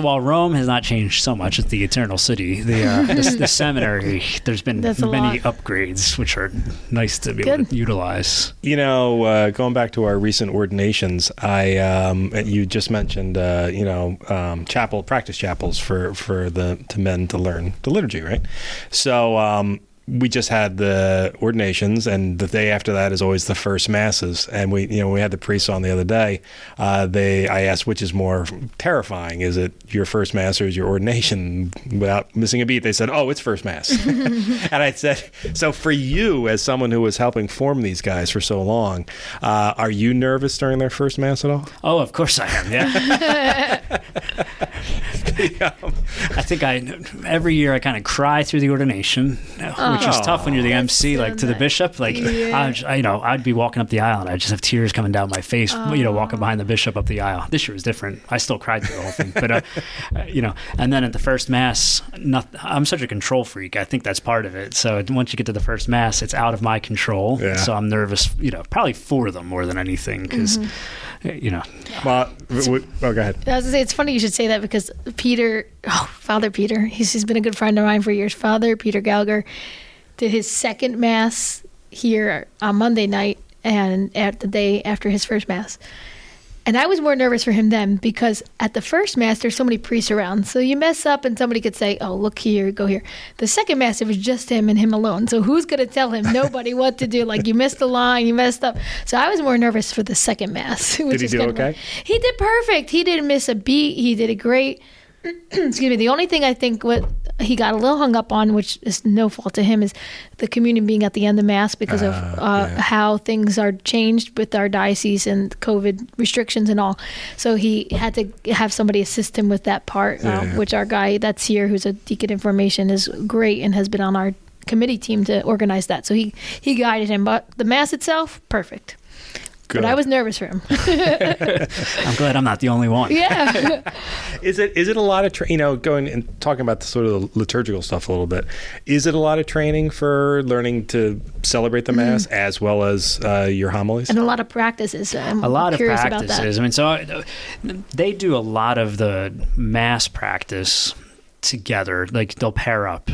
while Rome has not changed so much, it's the eternal city. The seminary, there's been many upgrades, which are nice to be able to utilize. You know, going back to our recent ordinations, you just mentioned, practice chapels for the men to learn the liturgy, right? So we just had the ordinations, and the day after that is always the first masses. And we had the priests on the other day. I asked which is more terrifying. Is it your first mass or is your ordination? Without missing a beat, they said, "Oh, it's first mass." And I said, "So for you, as someone who was helping form these guys for so long, are you nervous during their first mass at all?" Oh, of course I am. Yeah. I think every year I kind of cry through the ordination, which is tough when you're the MC, like to the bishop. Like I'd be walking up the aisle and I just have tears coming down my face. Walking behind the bishop up the aisle. This year was different. I still cried through the whole thing, but and then at the first mass, I'm such a control freak. I think that's part of it. So once you get to the first mass, it's out of my control. Yeah. So I'm nervous. Probably for them more than anything because. Well, go ahead. I was gonna say, it's funny you should say that because Father Peter, he's been a good friend of mine for years. Father Peter Gallagher did his second mass here on Monday night and at the day after his first mass. And I was more nervous for him then because at the first mass, there's so many priests around. So you mess up and somebody could say, "Oh, look here, go here." The second mass, it was just him and him alone. So who's going to tell him, nobody, what to do? Like, you missed the line, you messed up. So I was more nervous for the second mass. Did he do okay? He did perfect. He didn't miss a beat. He did it great. Excuse me. The only thing I think what he got a little hung up on, which is no fault to him, is the communion being at the end of Mass because of how things are changed with our diocese and COVID restrictions and all. So he had to have somebody assist him with that part, which our guy that's here, who's a deacon in formation, is great and has been on our committee team to organize that. So he guided him. But the Mass itself, perfect. Good. But I was nervous for him. I'm glad I'm not the only one. Yeah. Is it a lot of going and talking about the sort of liturgical stuff a little bit? Is it a lot of training for learning to celebrate the Mass as well as your homilies? And a lot of practices. A lot of practices. I mean, so they do a lot of the Mass practice together. Like they'll pair up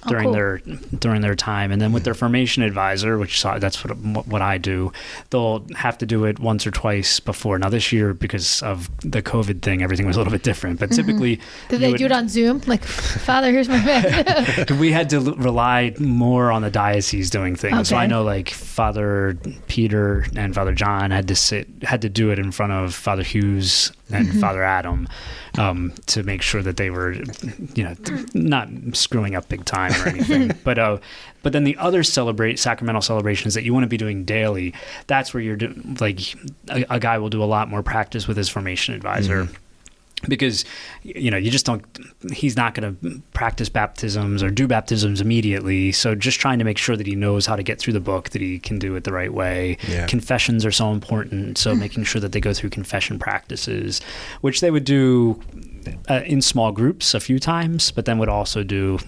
during their time, and then with their formation advisor, which that's what I do, they'll have to do it once or twice before. Now this year, because of the COVID thing, everything was a little bit different, but typically did they do it on Zoom? Like, "Father, here's my man." We had to rely more on the diocese doing things. Okay. So I know like Father Peter and Father John had to do it in front of Father Hughes and Father Adam to make sure that they were not screwing up big time or anything. But then the other sacramental celebrations that you want to be doing daily, that's where you're a guy will do a lot more practice with his formation advisor. Because you just don't, he's not going to practice baptisms or do baptisms immediately, so just trying to make sure that he knows how to get through the book, that he can do it the right way. Confessions are so important, so making sure that they go through confession practices, which they would do in small groups a few times, but then would also do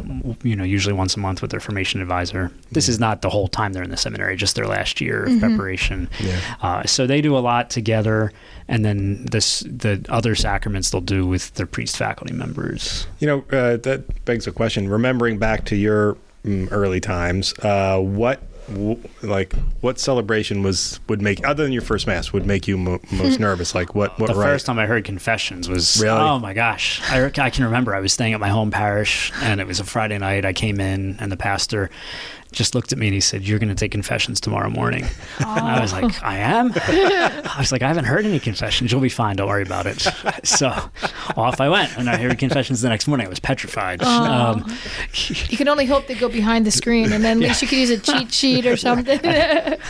usually once a month with their formation advisor. This is not the whole time they're in the seminary, just their last year of preparation. So they do a lot together, and then the other sacraments they'll do with their priest faculty members. That begs a question. Remembering back to your early times, what celebration would make, other than your first Mass, would make you most nervous? Like what the first time I heard confessions was, really? Oh my gosh. I can remember I was staying at my home parish, and it was a Friday night. I came in, and the pastor just looked at me and he said, "You're going to take confessions tomorrow morning." And I was like, "I am?" I was like, "I haven't heard any confessions. You'll be fine. Don't worry about it." So off I went, and I heard confessions the next morning. I was petrified. You can only hope they go behind the screen, and then at least you could use a cheat sheet read or something.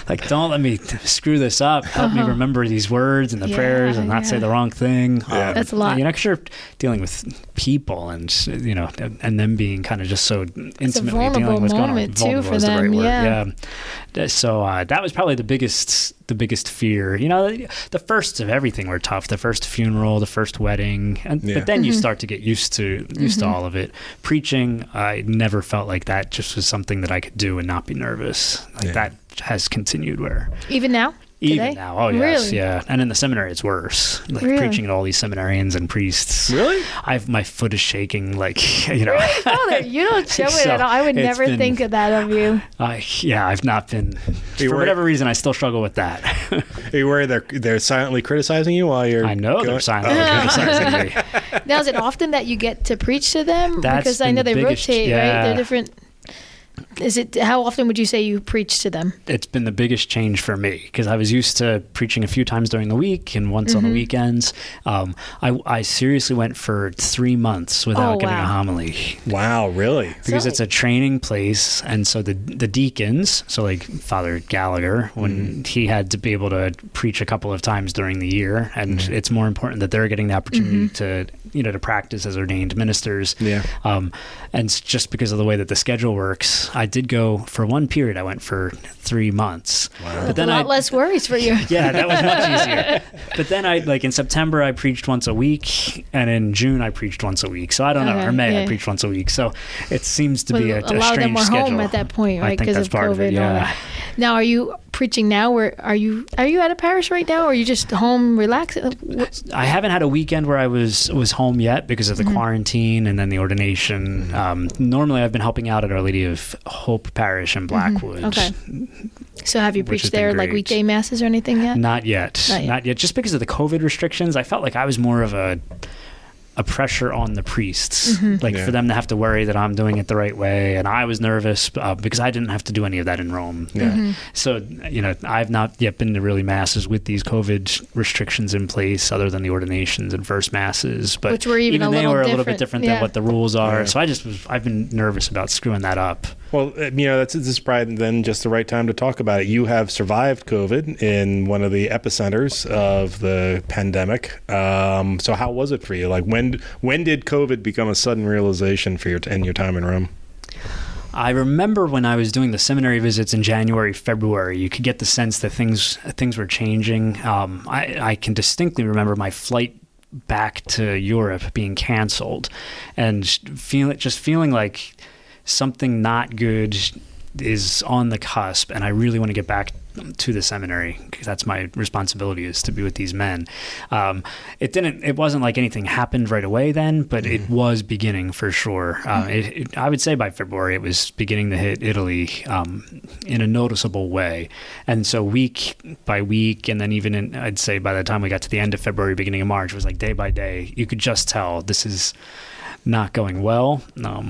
Like, don't let me screw this up. Help me remember these words and the prayers and not say the wrong thing. That's a lot. Because you're dealing with people and, and them being kind of just so intimately dealing with what's going on. Too for them. Yeah. So that was probably the biggest fear. The firsts of everything were tough. The first funeral, the first wedding, but then you start to get used to all of it. Preaching, I never felt like that just was something that I could do and not be nervous. That has continued where even now. Even now, oh yes, really? yeah. And in the seminary, it's worse. Like really? Preaching at all these seminarians and priests. Really? My foot is shaking. Like Really, Father? You don't show it at all. I would never think of that of you. I've not been. For whatever reason, I still struggle with that. Are you worried they're silently criticizing you while you're? I know they're silently criticizing me. Now, is it often that you get to preach to them? That's because I know they rotate, yeah. right? They're different. How often would you say you preach to them? It's been the biggest change for me because I was used to preaching a few times during the week and once on the weekends. I seriously went for 3 months without giving a homily. Wow, really? Because it's a training place, and so the deacons, so like Father Gallagher, when he had to be able to preach a couple of times during the year, and it's more important that they're getting the opportunity to practice as ordained ministers. Yeah. And just because of the way that the schedule works, I did go for one period. I went for 3 months. Wow. But then a lot less worries for you. Yeah, that was much easier. But then in September I preached once a week, and in June I preached once a week. So I don't know. Or May I preached once a week. So it seems to be a strange schedule. A lot of them were home at that point, right? Because of COVID. Of it, yeah. Now, are you preaching now? Are you at a parish right now, or are you just home relaxing? I haven't had a weekend where I was home yet because of the quarantine and then the ordination. Normally, I've been helping out at Our Lady of Hope Parish in Blackwood. Okay. So have you preached there like weekday masses or anything yet? Not yet. Just because of the COVID restrictions, I felt like I was more of a pressure on the priests, for them to have to worry that I'm doing it the right way. And I was nervous because I didn't have to do any of that in Rome. Yeah. So, I've not yet been to really masses with these COVID restrictions in place other than the ordinations and first masses. But which were even they were a little bit different than what the rules are. So I've been nervous about screwing that up. Well, this is probably then just the right time to talk about it. You have survived COVID in one of the epicenters of the pandemic. So how was it for you? Like when did COVID become a sudden realization for your time in Rome? I remember when I was doing the seminary visits in January, February, you could get the sense that things were changing. I can distinctly remember my flight back to Europe being canceled and feeling like something not good is on the cusp, and I really want to get back to the seminary because that's my responsibility, is to be with these men. It wasn't like anything happened right away then, but it was beginning for sure. I would say by February it was beginning to hit Italy in a noticeable way, and so week by week, and then even I'd say by the time we got to the end of February, beginning of March, it was like day by day you could just tell this is not going well.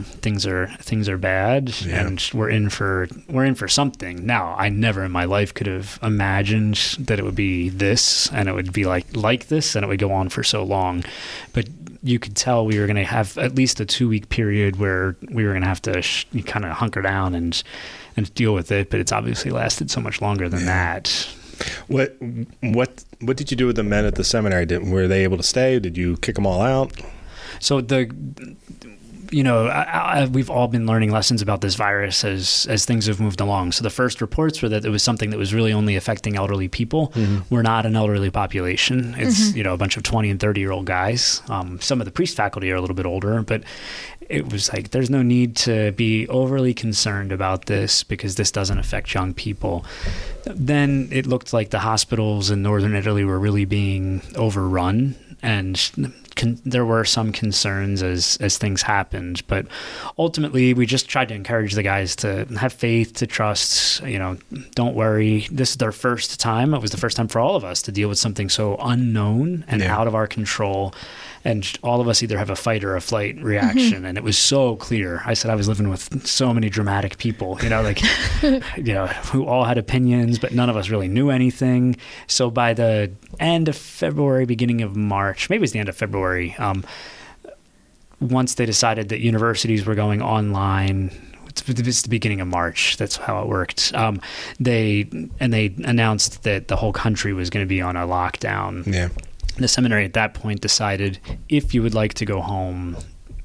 Things are bad, and we're in for something. Now, I never in my life could have imagined that it would be this, and it would be like this, and it would go on for so long. But you could tell we were going to have at least a 2-week period where we were going to have to kind of hunker down and deal with it. But it's obviously lasted so much longer than that. What did you do with the men at the seminary? Were they able to stay? Did you kick them all out? So we've all been learning lessons about this virus as things have moved along. So the first reports were that it was something that was really only affecting elderly people. We're not an elderly population. It's a bunch of 20 and 30-year-old guys. Some of the priest faculty are a little bit older, but it was like there's no need to be overly concerned about this because this doesn't affect young people. Then it looked like the hospitals in northern Italy were really being overrun, and there were some concerns as things happened, but ultimately we just tried to encourage the guys to have faith, to trust, don't worry. This is their first time. It was the first time for all of us to deal with something so unknown and out of our control. And all of us either have a fight or a flight reaction. And it was so clear. I said I was living with so many dramatic people, who all had opinions, but none of us really knew anything. So by the end of February, beginning of March, maybe it was the end of February, once they decided that universities were going online it's the beginning of March. That's how it worked. They announced that the whole country was going to be on a lockdown. Yeah. The seminary at that point decided, if you would like to go home,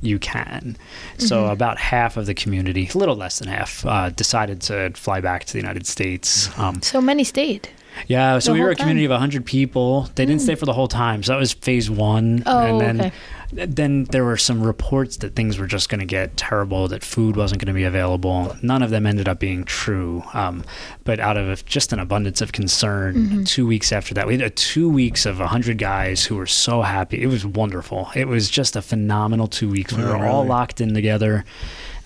you can. So about half of the community, a little less than half, decided to fly back to the United States. So many stayed. Yeah, so we were a community time? of 100 people. They didn't stay for the whole time. So that was phase one. Oh, and okay. Then there were some reports that things were just going to get terrible, that food wasn't going to be available. None of them ended up being true. But out of just an abundance of concern, 2 weeks after that, we had 2 weeks of 100 guys who were so happy. It was wonderful. It was just a phenomenal 2 weeks. We were all locked in together.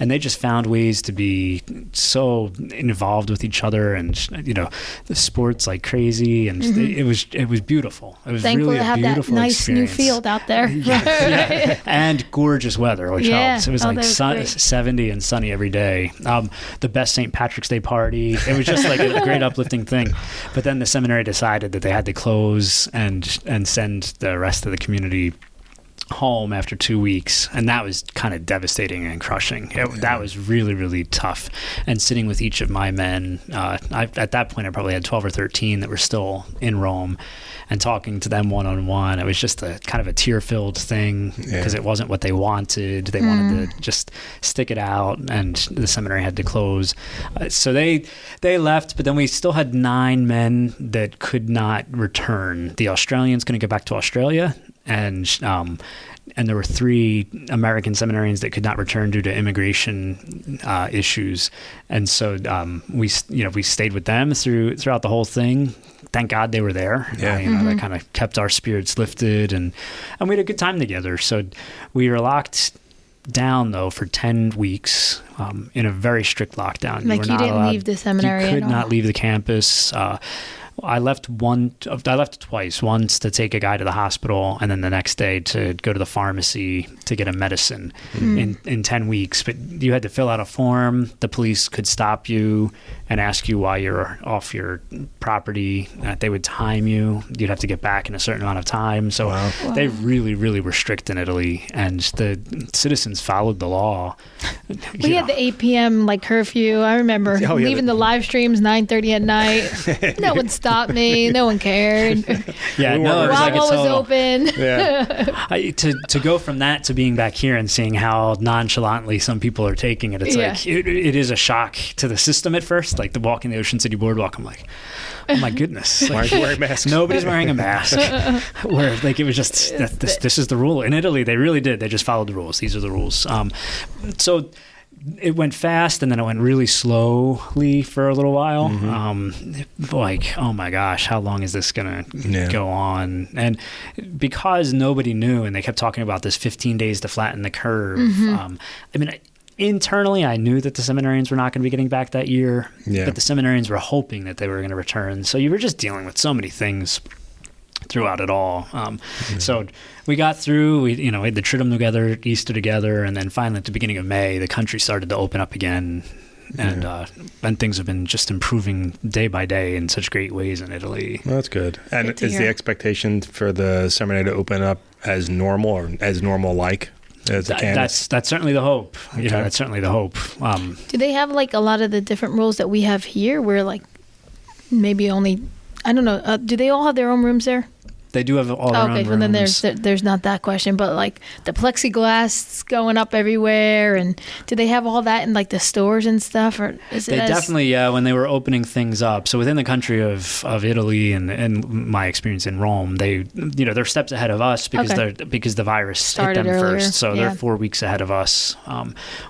And they just found ways to be so involved with each other, and the sports like crazy, and it was beautiful. It was thankful really to a have beautiful that nice experience. new field out there. Yeah. And gorgeous weather, which helps. It was that was great. 70 and sunny every day. The best St. Patrick's Day party. It was just like a great uplifting thing. But then the seminary decided that they had to close and send the rest of the community home after 2 weeks, and that was kind of devastating and crushing. That was really, really tough. And sitting with each of my men, at that point I probably had 12 or 13 that were still in Rome, and talking to them one-on-one, it was just a kind of a tear-filled thing, because it wasn't what they wanted. They wanted to just stick it out, and the seminary had to close. So they left, but then we still had 9 men that could not return. The Australian's going to go back to Australia, and there were 3 American seminarians that could not return due to immigration issues, and so we stayed with them throughout the whole thing. Thank God they were there. That kind of kept our spirits lifted, and we had a good time together. So we were locked down though for 10 weeks in a very strict lockdown. Like you didn't leave the seminary. You could not leave the campus. I left twice. Once to take a guy to the hospital, and then the next day to go to the pharmacy to get a medicine in 10 weeks. But you had to fill out a form. The police could stop you and ask you why you're off your property. They would time you. You'd have to get back in a certain amount of time. So they really, really were strict in Italy, and the citizens followed the law. We had the 8 p.m. curfew. I remember leaving the live streams 9:30 at night. No one stopped me. No one cared. Wawa was open. To go from that to being back here and seeing how nonchalantly some people are taking it, it's like it is a shock to the system at first. Like the walking the Ocean City Boardwalk, I'm like, oh my goodness, wearing masks. Nobody's wearing a mask. Where it was just this is the rule. In Italy, they really did. They just followed the rules. These are the rules. So it went fast, and then it went really slowly for a little while. Oh my gosh, how long is this gonna go on? And because nobody knew, and they kept talking about this 15 days to flatten the curve. Internally, I knew that the seminarians were not going to be getting back that year, but the seminarians were hoping that they were going to return. So you were just dealing with so many things throughout it all. So we got through, we had the Triduum together, Easter together, and then finally at the beginning of May, the country started to open up again. And things have been just improving day by day in such great ways in Italy. Well, that's good. And is the expectation for the seminary to open up as normal, or as normal-like? That's certainly the hope. Okay. That's certainly the hope. Do they have a lot of the different rules that we have here, where maybe only, I don't know, do they all have their own rooms there? They do have all their own rooms. Okay, well then there's not that question, but the plexiglass going up everywhere, and do they have all that in the stores and stuff, or is it? They definitely, when they were opening things up. So within the country of Italy and my experience in Rome, they're steps ahead of us because the virus started hit them earlier. first. So they're 4 weeks ahead of us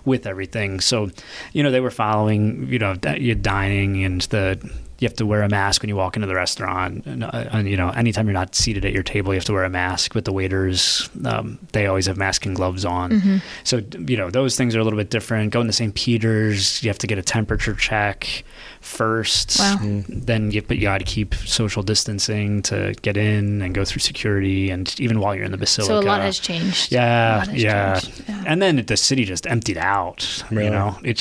with everything. So they were following your dining, and you have to wear a mask when you walk into the restaurant. And anytime you're not seated at your table, you have to wear a mask. With the waiters, they always have masks and gloves on. So, those things are a little bit different. Going to St. Peter's, you have to get a temperature check first. Wow. Then you got to keep social distancing to get in and go through security, and even while you're in the basilica. So a lot has changed. Yeah. And then the city just emptied out. Really?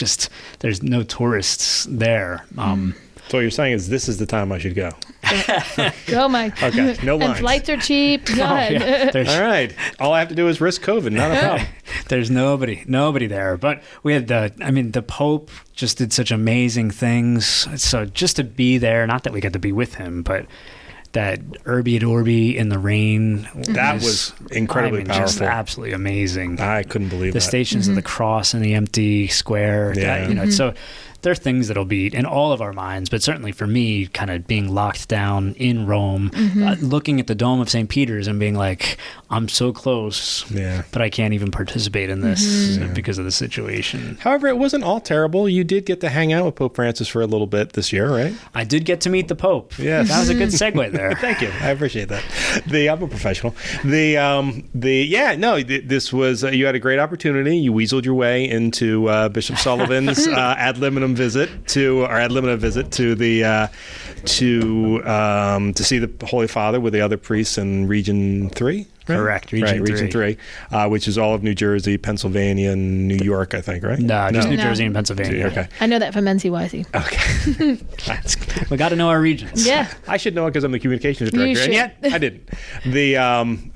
There's no tourists there. So what you're saying is this is the time I should go. Go, Mike. Okay, no lines. And flights are cheap. Go ahead. Yeah. All right. All I have to do is risk COVID. Not a problem. There's nobody there. But we had the Pope just did such amazing things. So just to be there, not that we got to be with him, but that Urbi et Orbi in the rain. That was incredibly powerful. Just absolutely amazing. I couldn't believe the that. Stations of the Cross in the empty square. Yeah. So there are things that'll be in all of our minds, but certainly for me, kind of being locked down in Rome, looking at the Dome of St. Peter's and being like, I'm so close, but I can't even participate in this because of the situation. However, it wasn't all terrible. You did get to hang out with Pope Francis for a little bit this year, right? I did get to meet the Pope. Yes. That was a good segue there. Thank you. I appreciate that. I'm a professional. This was, you had a great opportunity. You weaseled your way into Bishop Sullivan's ad limina visit to the to see the Holy Father with the other priests in Region 3. Right? Correct, Region 3, which is all of New Jersey, Pennsylvania, and New York, I think, right? No, just New Jersey and Pennsylvania. Okay. I know that from NCYC. Okay. We got to know our regions. Yeah. I should know it because I'm the communications director, and yet I didn't.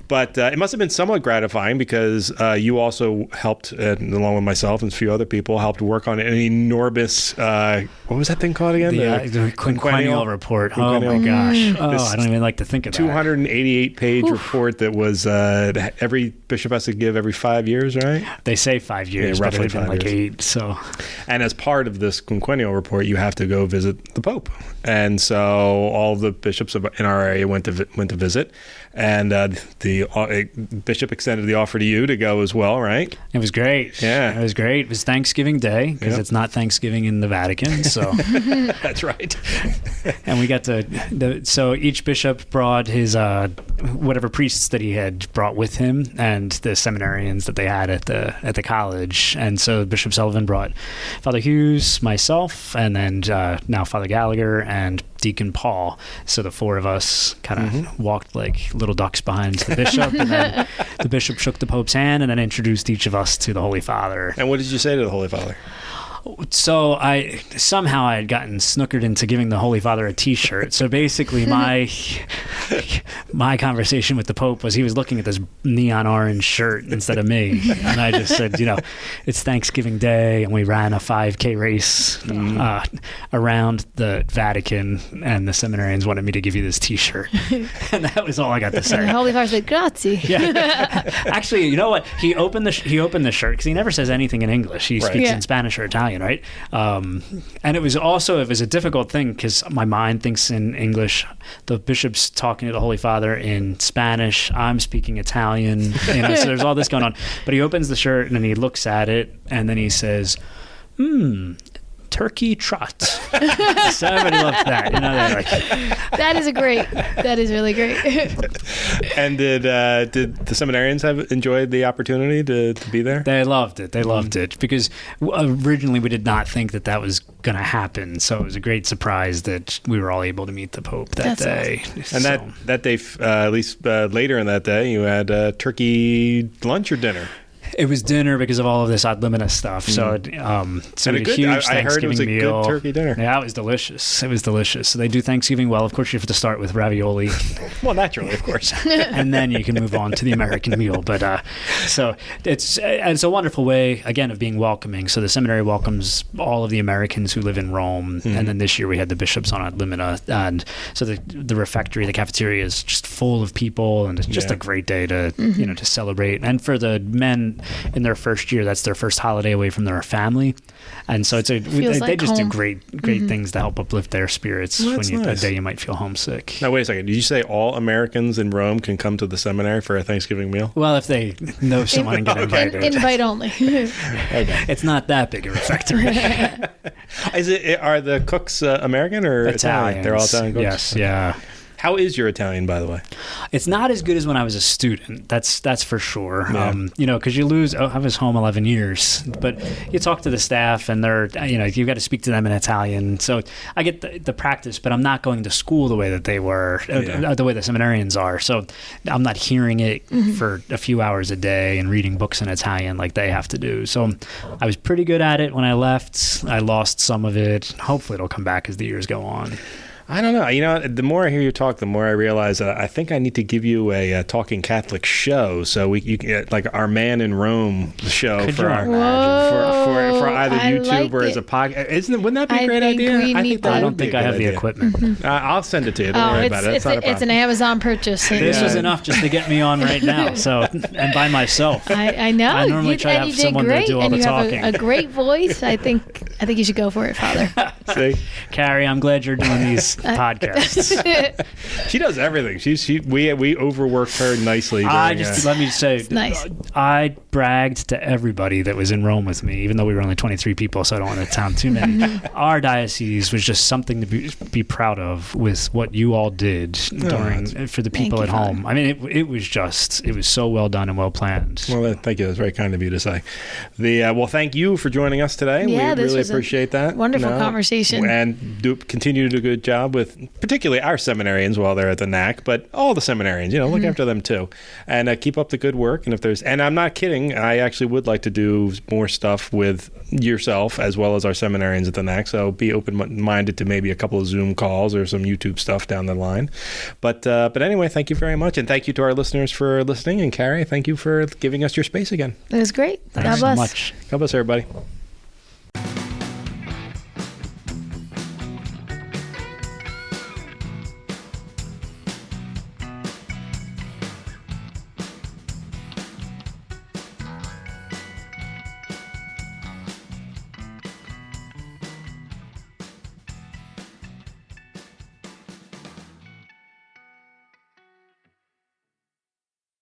But it must have been somewhat gratifying because you also helped, along with myself and a few other people, helped work on an enormous, what was that thing called again? The quinquennial report. Oh, my gosh. I don't even like to think of that. 288-page report that was every bishop has to give every 5 years, right? They say 5 years, but roughly it had been like 8. So, and as part of this quinquennial report, you have to go visit the Pope, and so all the bishops in our area went to visit, and the bishop extended the offer to you to go as well, right? It was great. Yeah, it was great. It was Thanksgiving Day because it's not Thanksgiving in the Vatican, so that's right. And we got so each bishop brought his whatever priests that he had brought with him, and the seminarians that they had at the college. And so Bishop Sullivan brought Father Hughes, myself, and then now Father Gallagher and Deacon Paul. So the four of us kind of walked like little ducks behind the bishop, and then the bishop shook the Pope's hand and then introduced each of us to the Holy Father. And what did you say to the Holy Father? So I had gotten snookered into giving the Holy Father a T-shirt. So basically my conversation with the Pope was he was looking at this neon orange shirt instead of me. And I just said, it's Thanksgiving Day and we ran a 5K race around the Vatican, and the seminarians wanted me to give you this T-shirt. And that was all I got to say. And the Holy Father said, grazie. Yeah. Actually, you know what? He opened the shirt because he never says anything in English. He speaks in Spanish or Italian. Right. And it was a difficult thing because my mind thinks in English, the bishop's talking to the Holy Father in Spanish, I'm speaking Italian, so there's all this going on. But he opens the shirt and then he looks at it and then he says, turkey trot. So everybody loves that. That is really great. And did the seminarians have enjoyed the opportunity to be there? They loved it. They loved it because originally we did not think that was going to happen. So it was a great surprise that we were all able to meet the Pope that day. Awesome. And that day, at least later in that day, you had turkey lunch or dinner? It was dinner because of all of this ad limina stuff. So, we had a huge Thanksgiving meal. I heard it was a good turkey dinner. Yeah, it was delicious. It was delicious. So they do Thanksgiving well. Of course, you have to start with ravioli. Well, naturally, of course. And then you can move on to the American meal. But so it's a wonderful way, again, of being welcoming. So the seminary welcomes all of the Americans who live in Rome. And then this year we had the bishops on ad limina. And so the refectory, the cafeteria is just full of people. And it's just a great day to, to celebrate. And for the men, in their first year, that's their first holiday away from their family, and so they just do great things to help uplift their spirits that day you might feel homesick. Now wait a second, did you say all Americans in Rome can come to the seminary for a Thanksgiving meal? Well, if they know someone and get invited. Invite only. Okay. It's not that big a refectory. Are the cooks American or Italian? They're all Italian cooks? Yes, yeah. How is your Italian, by the way? It's not as good as when I was a student. That's for sure. Yeah. Because you lose. I was home 11 years, but you talk to the staff, and they're, you've got to speak to them in Italian. So I get the practice, but I'm not going to school the way that they were, the way the seminarians are. So I'm not hearing it for a few hours a day and reading books in Italian like they have to do. So I was pretty good at it when I left. I lost some of it. Hopefully it'll come back as the years go on. I don't know. The more I hear you talk, the more I realize that I think I need to give you a Talking Catholic show. So you can, like our Man in Rome show for either YouTube or as a podcast. Wouldn't that be a great idea? I don't think I have the equipment. I'll send it to you. Don't worry about it. It's an Amazon purchase. This was enough just to get me on right now. So, and by myself. I know. I normally try to have someone to do all the talking. You have a great voice. I think you should go for it, Father. See, Kari, I'm glad you're doing these podcasts. She does everything. We overworked her nicely. Let me say, nice. I bragged to everybody that was in Rome with me, even though we were only 23 people, so I don't want to sound too many. Our diocese was just something to be proud of with what you all did for the people at home. I mean, it was so well done and well planned. Well, thank you. That's very kind of you to say. Well, thank you for joining us today. Yeah, we really appreciate that. Wonderful conversation. And continue to do a good job with particularly our seminarians while they're at the NAC, but all the seminarians, look after them too. And keep up the good work. And I'm not kidding, I actually would like to do more stuff with yourself as well as our seminarians at the NAC. So be open-minded to maybe a couple of Zoom calls or some YouTube stuff down the line. But anyway, thank you very much. And thank you to our listeners for listening. And Kari, thank you for giving us your space again. It was great. Thanks God bless. So much. God bless everybody.